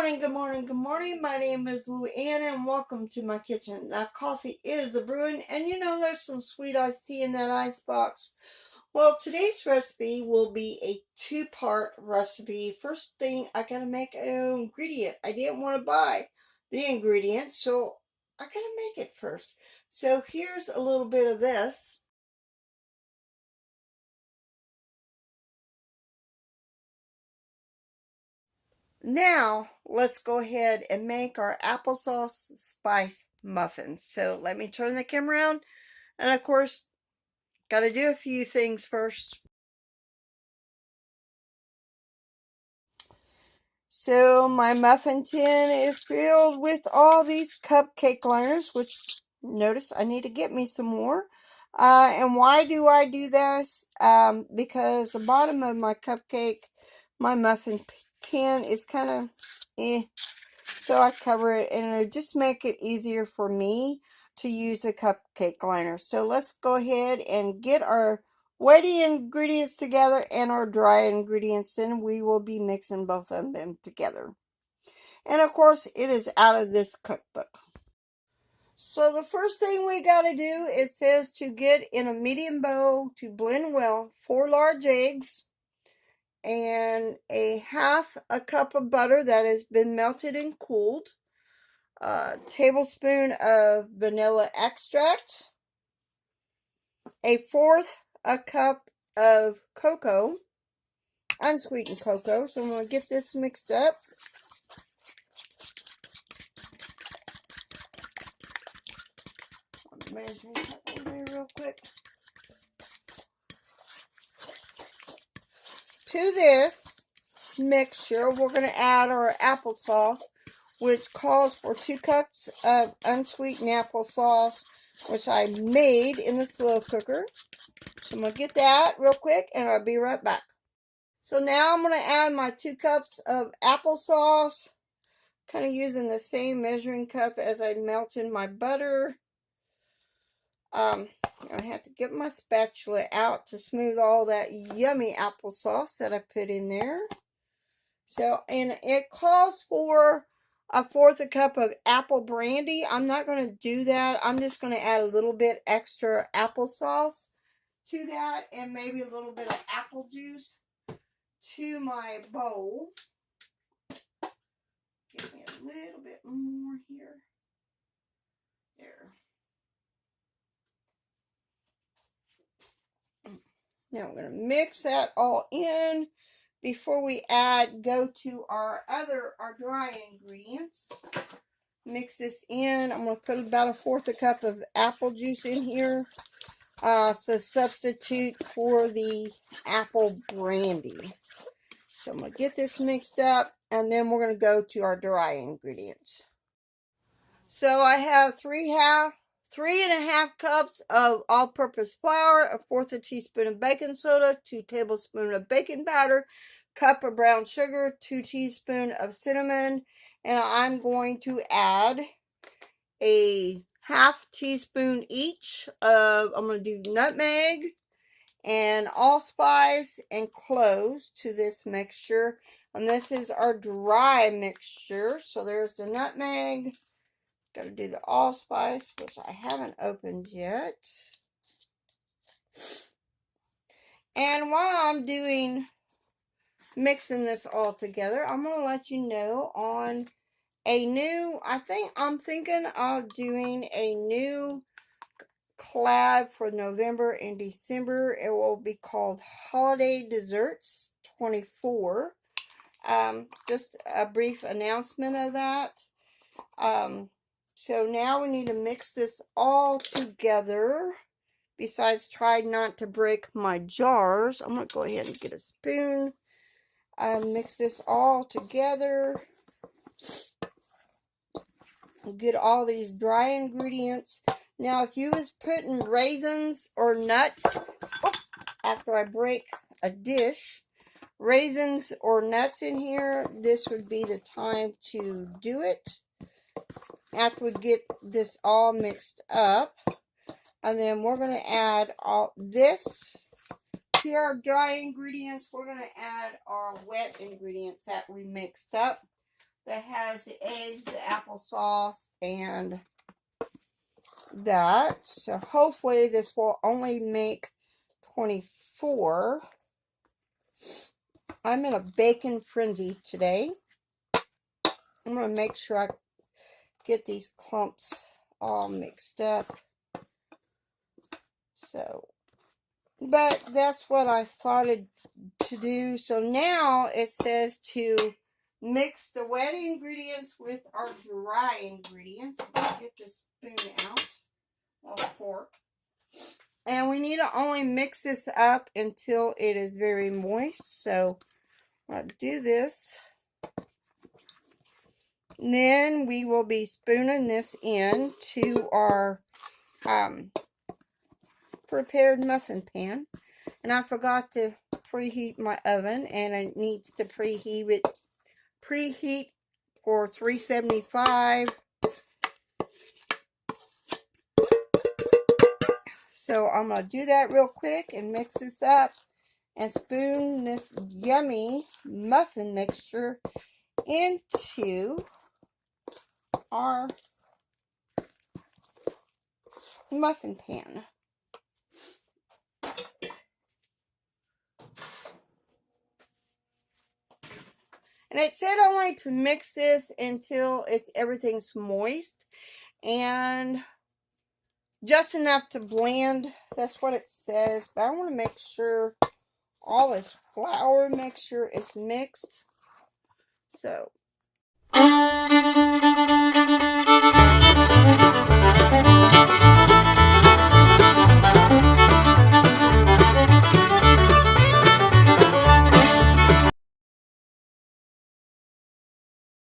morning, good morning, good morning. My name is LouAnn and welcome to my kitchen. Now, coffee is a brewing, and you know there's some sweet iced tea in that ice box. Well, today's recipe will be a two-part recipe. First thing, I gotta make an ingredient. I didn't want to buy the ingredients, so I gotta make it first. So here's a little bit of this. Now, let's go ahead and make our applesauce spice muffins. So let me turn the camera around. And of course, got to do a few things first. So my muffin tin is filled with all these cupcake liners, which notice I need to get me some more. And why do I do this? Because the bottom of my muffin tin is kind of so I cover it, and it'll just make it easier for me to use the cupcake liner. So let's go ahead and get our wet ingredients together and our dry ingredients, and we will be mixing both of them together. And of course, it is out of this cookbook. So the first thing we got to do, it says to get in a medium bowl to blend well 4 large eggs and a half a cup of butter that has been melted and cooled, a tablespoon of vanilla extract, a fourth a cup of cocoa, unsweetened cocoa. So I'm going to get this mixed up. I'm measuring that over there real quick. To this mixture, we're going to add our applesauce, which calls for 2 cups of unsweetened applesauce, which I made in the slow cooker. So I'm going to get that real quick, and I'll be right back. So now I'm going to add my 2 cups of applesauce, kind of using the same measuring cup as I melted my butter. I have to get my spatula out to smooth all that yummy applesauce that I put in there. So, and it calls for a fourth a cup of apple brandy. I'm not going to do that. I'm just going to add a little bit extra applesauce to that, and maybe a little bit of apple juice to my bowl. Give me a little bit more here. There. Now I'm going to mix that all in before we go to our dry ingredients. Mix this in. I'm going to put about a fourth a cup of apple juice in here. So substitute for the apple brandy. So I'm going to get this mixed up, and then we're going to go to our dry ingredients. So I have 3.5 cups of all-purpose flour, a fourth a teaspoon of baking soda, 2 tablespoons of baking powder, cup of brown sugar, 2 teaspoons of cinnamon, and I'm going to add a half teaspoon each of, I'm going to do nutmeg and allspice and cloves to this mixture. And this is our dry mixture. So there's the nutmeg. Got to do the allspice, which I haven't opened yet. And while I'm mixing this all together, I'm going to let you know on I'm thinking of doing a new collab for November and December. It will be called Holiday Desserts 24. Just a brief announcement of that. So now we need to mix this all together. Besides, try not to break my jars. I'm going to go ahead and get a spoon. Mix this all together. Get all these dry ingredients. Now, if you was putting raisins or nuts, after I break a dish, raisins or nuts in here, this would be the time to do it. After we get this all mixed up, and then we're going to add all this to our dry ingredients. We're going to add our wet ingredients that we mixed up. that has the eggs, the applesauce, and that. So hopefully this will only make 24. I'm in a bacon frenzy today. I'm going to make sure I get these clumps all mixed up. So, but that's what I thought to do. So now it says to mix the wet ingredients with our dry ingredients. I'm going to get this spoon out, or fork. And we need to only mix this up until it is very moist. So I'll do this. And then we will be spooning this in to our prepared muffin pan. And I forgot to preheat my oven, and it needs to preheat for 375. So I'm going to do that real quick and mix this up and spoon this yummy muffin mixture into our muffin pan. And it said only to mix this until everything's moist and just enough to blend. That's what it says. But I want to make sure all this flour mixture is mixed. So